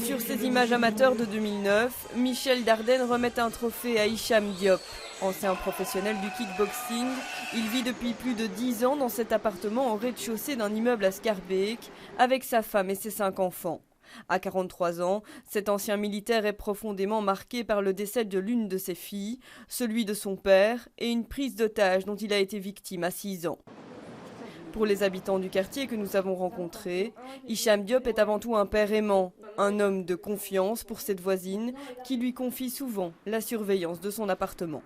Sur ces images amateurs de 2009, Michel Dardenne remet un trophée à Hicham Diop. Ancien professionnel du kickboxing, il vit depuis plus de 10 ans dans cet appartement au rez-de-chaussée d'un immeuble à Schaerbeek avec sa femme et ses 5 enfants. À 43 ans, cet ancien militaire est profondément marqué par le décès de l'une de ses filles, celui de son père et une prise d'otage dont il a été victime à 6 ans. Pour les habitants du quartier que nous avons rencontrés, Hicham Diop est avant tout un père aimant, un homme de confiance pour cette voisine qui lui confie souvent la surveillance de son appartement.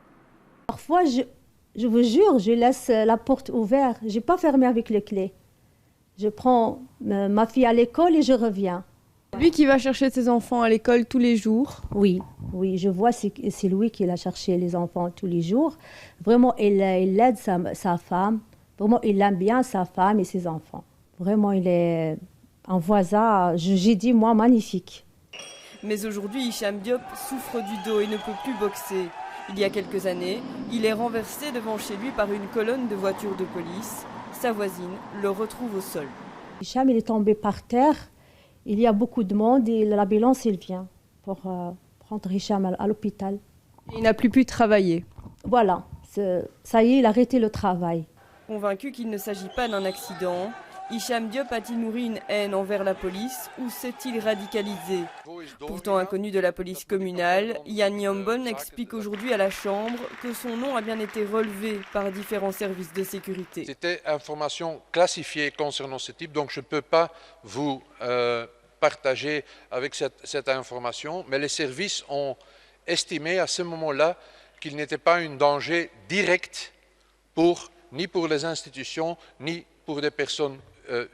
Parfois, je vous jure, je laisse la porte ouverte, je n'ai pas fermé avec les clés. Je prends ma fille à l'école et je reviens. Lui qui va chercher ses enfants à l'école tous les jours. Oui, je vois, c'est lui qui a cherché les enfants tous les jours. Vraiment, il aide sa femme. Vraiment, il aime bien sa femme et ses enfants. Vraiment, il est un voisin, j'ai dit moi, magnifique. Mais aujourd'hui, Hicham Diop souffre du dos et ne peut plus boxer. Il y a quelques années, il est renversé devant chez lui par une colonne de voitures de police. Sa voisine le retrouve au sol. Hicham, il est tombé par terre. Il y a beaucoup de monde et l'ambulance, il vient pour prendre Hicham à l'hôpital. Il n'a plus pu travailler. Voilà, ça y est, il a arrêté le travail. Convaincu qu'il ne s'agit pas d'un accident, Hicham Diop a-t-il nourri une haine envers la police ou s'est-il radicalisé? Pourtant inconnu de la police communale, Yann Yambon explique aujourd'hui à la Chambre que son nom a bien été relevé par différents services de sécurité. C'était information classifiée concernant ce type, donc je ne peux pas vous partager avec cette information, mais les services ont estimé à ce moment-là qu'il n'était pas un danger direct ni pour les institutions, ni pour des personnes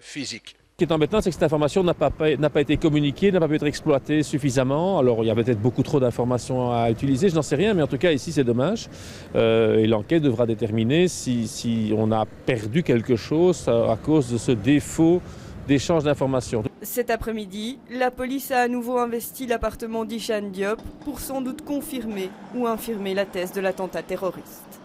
physiques. Ce qui est embêtant, c'est que cette information n'a pas été communiquée, n'a pas pu être exploitée suffisamment. Alors il y a peut-être beaucoup trop d'informations à utiliser, je n'en sais rien, mais en tout cas ici c'est dommage. Et l'enquête devra déterminer si on a perdu quelque chose à cause de ce défaut d'échange d'informations. Cet après-midi, la police a à nouveau investi l'appartement d'Hicham Diop pour sans doute confirmer ou infirmer la thèse de l'attentat terroriste.